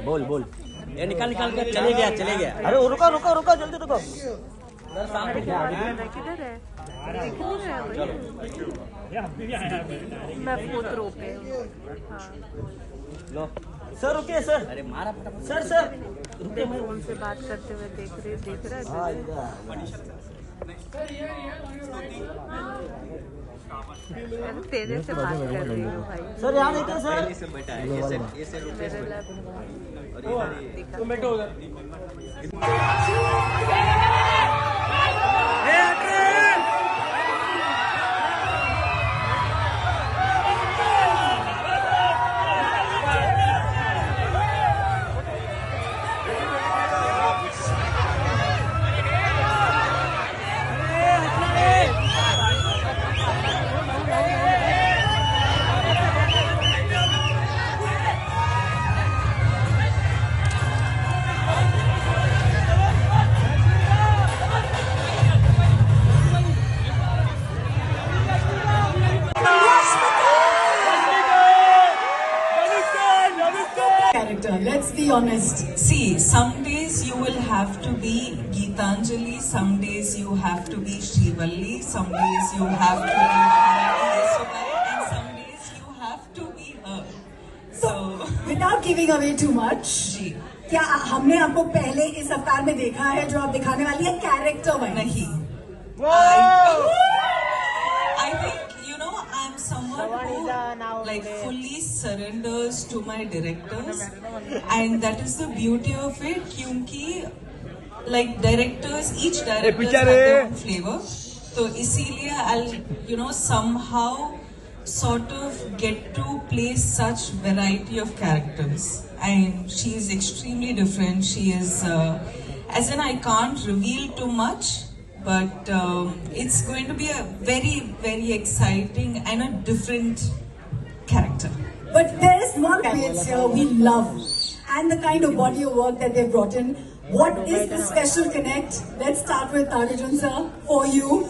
बोल बोल। ये निकाल निकाल के चले गया चले गया। अरे रुको रुको रुको जल्दी रुको। किधर है? मैं फोटो पे। हाँ। लो सर रुके सर। अरे मारा सर सर रुके। मैं उनसे बात करते हुए देख रहा है। तेरे से बात कर रही हूँ भाई। सर यहाँ देखिए सर। तुम बैठो उधर। Let's be honest. See, some days you will have to be Geetanjali, some days you have to be Shrivalli, some days you have to be Yesubai, and some days you have to be her. So, without giving away too much, क्या हमने आपको पहले इस अवतार में देखा है जो आप दिखाने वाली है कैरेक्टर में? नहीं. I think I'm someone who like fully surrenders to my directors, and that is the beauty of it. क्योंकि like directors, each director has their own flavor. So इसीलिए I'll somehow sort of get to play such variety of characters, and she is extremely different. She is as in I can't reveal too much. But it's going to be a very, very exciting and a different character. But there is one place here we love, and the kind of body of work that they've brought in. What is the special connect? Let's start with Nagarjun sir. For you,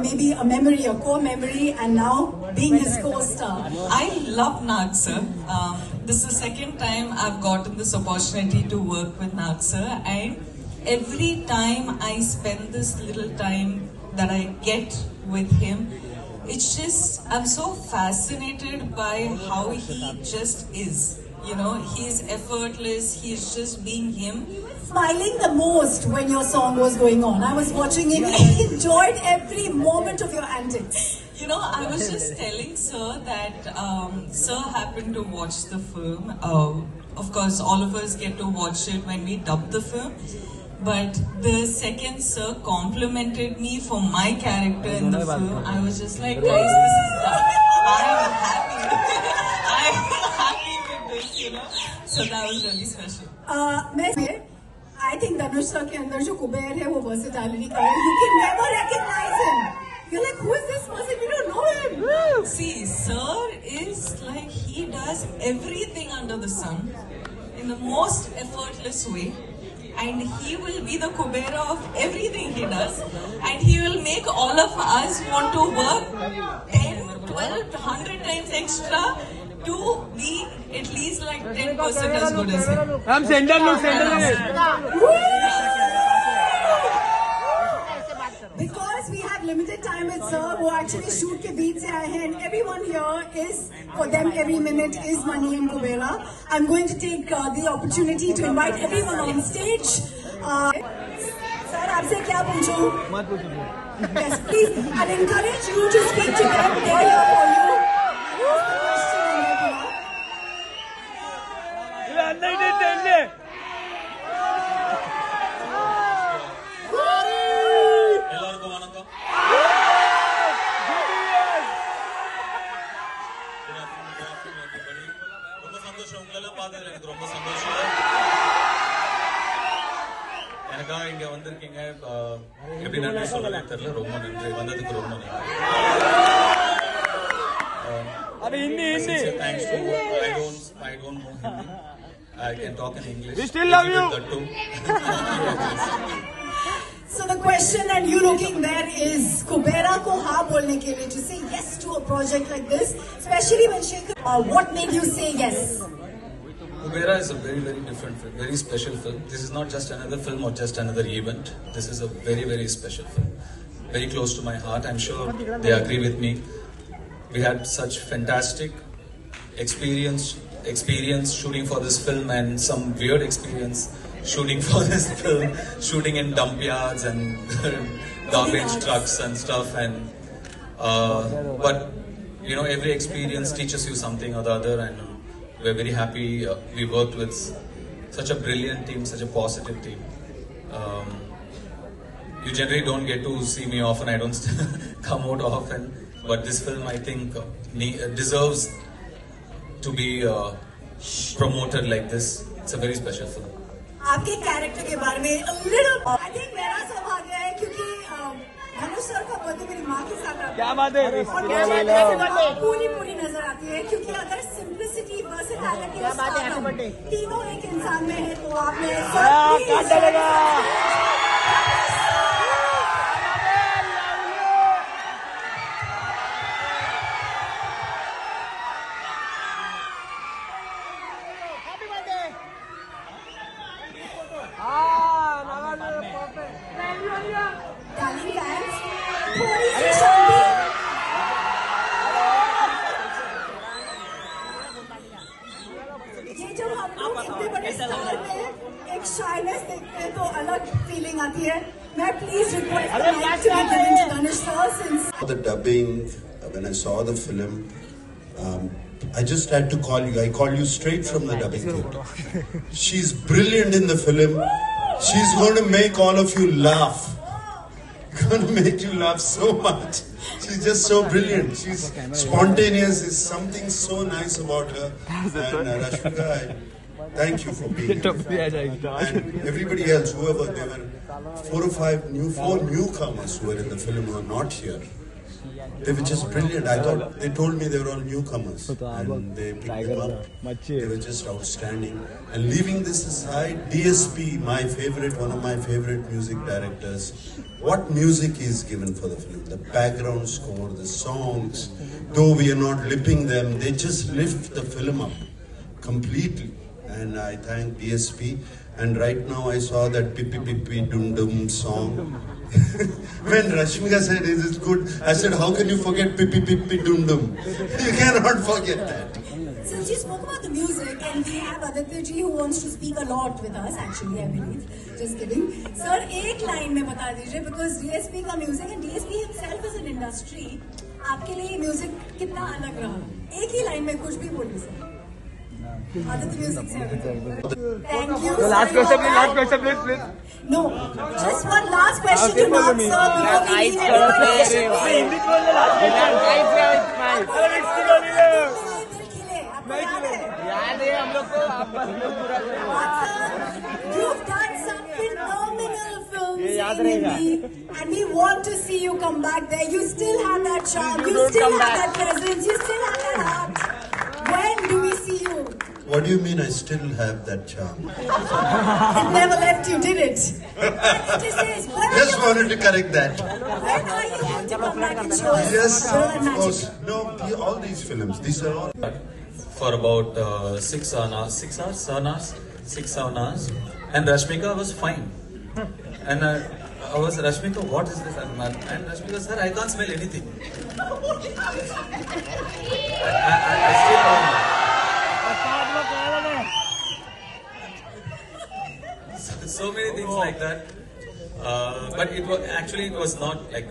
maybe a memory, a core memory, and now being his co-star. I love Nag sir. This is the second time I've gotten this opportunity to work with Nag sir, and every time I spend this little time that I get with him, it's just, I'm so fascinated by how he just is. He's effortless, he's just being him. Smiling the most when your song was going on. I was watching it, I enjoyed every moment of your antics. I was just telling Sir that Sir happened to watch the film. Of course, all of us get to watch it when we dub the film. But the second Sir complimented me for my character in the film, I was just like, guys, this is done. I am happy. I am happy with this, So that was really special. I think Dhanush sir के अंदर जो कुबेर है वो versatility का है. You can never recognize him. You're like, who is this person? You don't know him. See, Sir is like, he does everything under the sun in the most effortless way. And he will be the Kubera of everything he does, and he will make all of us want to work 10, 12, 100 times extra to be at least like 10% as good as him. I'm sender. Because we have limited time with Sir, who actually shoot के बीच से आए हैं, and everyone here is, for them every minute is money in Kubera. I'm going to take the opportunity to invite everyone on stage. Sir, आपसे क्या पूछूं? मत पूछो. Yes, please. I'll encourage you to speak to them. They are here for you. What's the question on that behalf? ரொம்ப சந்தோஷம். எனக்காக இங்க வந்திருக்கீங்க. எப்படி நன்றி சொல்ல தெரியல. ரொம்ப நன்றி வந்ததுக்கு. ரொம்ப நன்றி. Thanks to I don't know Hindi. I can talk in English. We still love you. So the question, and you looking there, is Kubera ko हाँ बोलने के लिए, to say yes to a project like this, especially when Shekhar, what made you say yes? Kubera is a very, very different film, very special film. This is not just another film or just another event. This is a very, very special film. Very close to my heart. I'm sure they agree with me. We had such fantastic experience shooting for this film, and some weird experience shooting for this film, shooting in dump yards and garbage trucks and stuff. And but you know, every experience teaches you something or the other, and we're very happy we worked with such a brilliant team, such a positive team. You generally don't get to see me often, I don't come out often, but this film I think deserves to be promoted like this. It's a very special film. आपके character के बारे में little I think मेरा सौभाग्य है क्योंकि धनुष sir का birthday मेरी माँ के साथ आता है। क्या बात है? और पूरी नजर आती है क्योंकि अगर सिंप्लिसिटी वर्सेटैलिटी और स्टारडम तीनों एक इंसान में है तो आपने डार्लिंग फैंस थोड़ी सी शांति ये जब हम लोग इतने बड़े स्टार में एक शाइनेस देखते हैं तो अलग फीलिंग आती है। मैं please request Dhanush sir since the dubbing, when I saw the film, I just had to call you. I called you straight from the dubbing theatre. She's brilliant in the film. She's going to make all of you laugh. Going to make you laugh so much. She's just so brilliant. She's spontaneous. There's something so nice about her. And Rashmika, I thank you for being here. And everybody else, whoever, there were 4 newcomers who were in the film who are not here. They were just brilliant. I thought they told me they were all newcomers, and they picked them up. They were just outstanding. And leaving this aside, DSP, one of my favorite music directors. What music is given for the film? The background score, the songs. Though we are not lipping them, they just lift the film up completely. And I thank DSP. And right now I saw that Pippi Pippi Dum Dum song. When Rashmika said, "Is it good?" I said, "How can you forget Pippi Pippi Dum Dum?" You cannot forget that. Since you spoke about the music, and we have Aditya ji who wants to speak a lot with us, actually, I believe. Just kidding. Sir, एक line में बता दीजिए, because DSP का music and DSP himself is an industry. आपके लिए music कितना अलग रहा? एक ही line में कुछ भी बोलिए सर. Aditya music से. Thank you. Last question, please. No, just one last question to Mark sir before we leave याद है हम लोग को आप You've done some phenomenal films in Hindi, and we want to see you come back there. You still have that charm, you still have that presence, you still have that heart. When do we see you? What do you mean I still have that charm? It never left you, did it? Just wanted to correct that. When are you going to come back and show us? Yes, Girl and of Magic? course. No, all these films, these are all... For about 6 hours, and Rashmika was fine. And I was, Rashmika, what is this? And Rashmika, sir, I can't smell anything. I still don't know. So many things like that. But it was not like...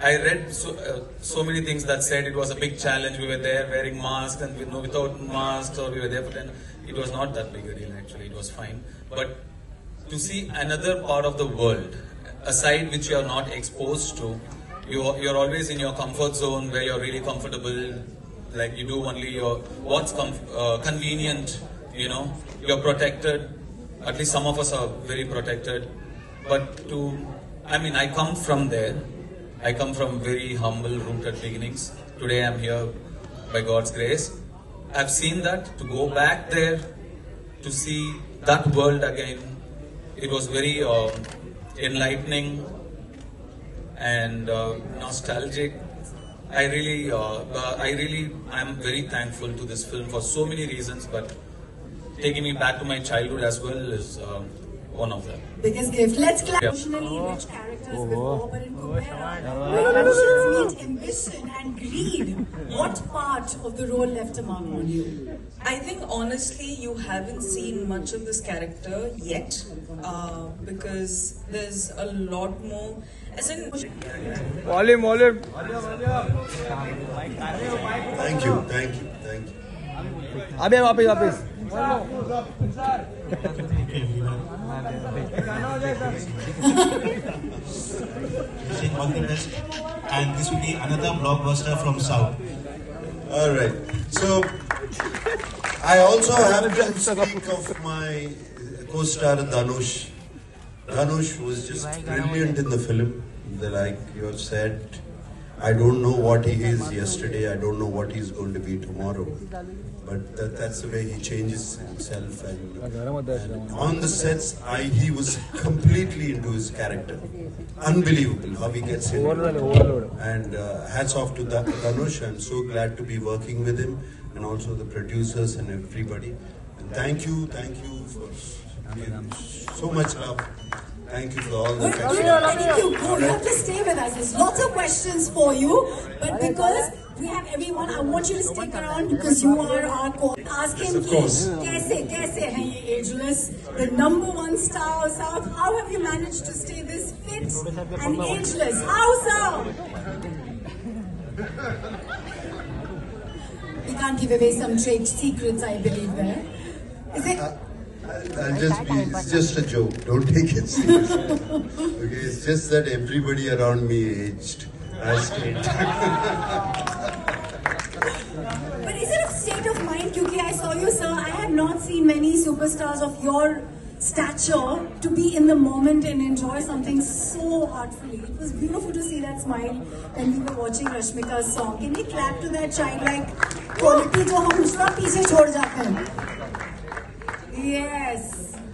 I read so many things that said it was a big challenge. We were there wearing masks and without masks, or we were there for 10. It was not that big a deal actually. It was fine. But to see another part of the world, a side which you are not exposed to, you're always in your comfort zone where you're really comfortable. Like you do only what's convenient. You know, you're protected. At least some of us are very protected. But I come from there. I come from very humble, rooted beginnings. Today I'm here by God's grace. I've seen that. To go back there, to see that world again, it was very enlightening and nostalgic. I'm very thankful to this film for so many reasons, but taking me back to my childhood as well is one of them. Biggest gift. Let's clap. Yeah. Emotionally rich characters before, but in Kubera, when emotions meet ambition and greed, what part of the role left a mark on you? I think honestly you haven't seen much of this character yet because there's a lot more. As in, Volume. Thank you. अबे वापस. Wishing all the best, and this will be another blockbuster from South. All right. So I also have to speak of my co-star Dhanush. Dhanush was just brilliant in the film. Like you have said, I don't know what he is yesterday. I don't know what he's going to be tomorrow. But that's the way he changes himself. And on the sets, he was completely into his character. Unbelievable how he gets in. And hats off to Dhanush. I'm so glad to be working with him, and also the producers and everybody. And thank you for so much love. Thank you for all the Thank you. You have to stay with us. There's lots of questions for you, but because we have everyone, I want you to stick around because you are our coach. Ask him, Yes, of course. kaise hai ye ageless, the #1 star of South. How have you managed to stay this fit and ageless? How so? We can't give away some trade secrets, I believe there. Is it? it's just a joke. Don't take it seriously. Okay, it's just that everybody around me aged. I stayed. But is it a state of mind? Because I saw you, sir. I have not seen many superstars of your stature to be in the moment and enjoy something so heartfully. It was beautiful to see that smile when we were watching Rashmika's song. Can we clap to that childlike quality जो हम सब पीछे छोड़ जाते हैं? Yes.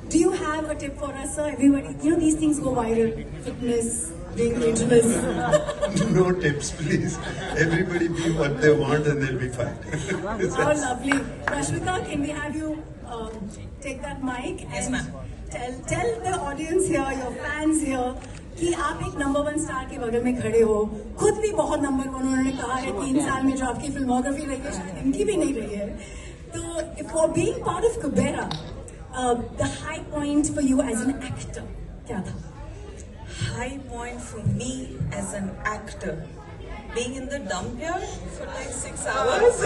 Do you have a tip for us, sir? Everybody, these things go viral. Fitness, being ageless. No tips, please. Everybody be what they want and they'll be fine. How lovely. Rashmika, can we have you take that mic and tell the audience here, your fans here, कि आप एक #1 star के बगल में खड़े हो, खुद भी बहुत नंबर 1 उन्होंने कहा है 3 साल में जो आपकी फिल्मोग्राफी रही है शायद इनकी भी नहीं रही है. तो for being part of Kubera, the high point for you as an actor, क्या था? high point for me as an actor, being in the dump yard for like 6 hours.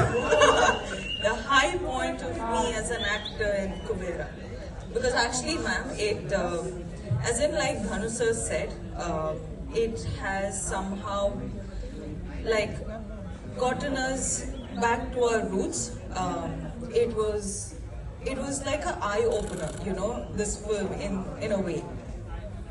The high point of me as an actor in Kubera, because actually, ma'am, as in like Dhanu sir said, it has somehow like gotten us back to our roots. It was like an eye opener, this film in a way.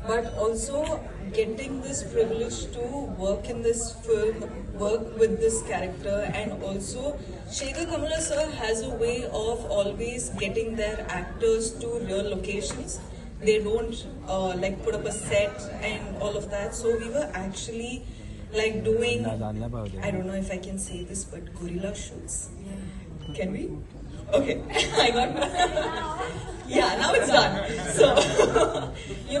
But also getting this privilege to work in this film, work with this character, and also Shekhar Kamala sir has a way of always getting their actors to real locations. They don't like put up a set and all of that. So we were actually like doing, I don't know if I can say this, but guerrilla shoots. Can we? Okay, I got yeah, now it's done. So, you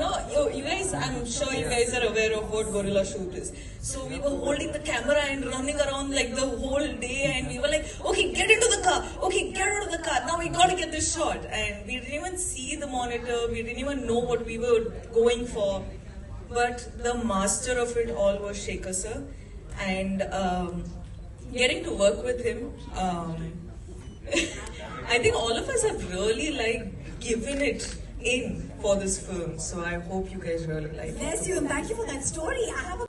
guys, I'm sure you guys are aware of what guerrilla shoot is. So we were holding the camera and running around like the whole day, and we were like, okay, get into the car. Okay, get out of the car. Now we got to get this shot. And we didn't even see the monitor. We didn't even know what we were going for. But the master of it all was Shekhar sir. And getting to work with him, I think all of us have really like given it in for this film, so I hope you guys really like it. Bless you and thank you for that story. I have a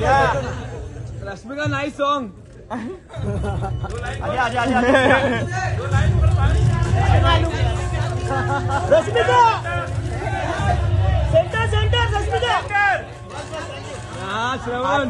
Yeah. Rashmika, nice song. Rashmika! Center, Rashmika! Yeah, Shravan.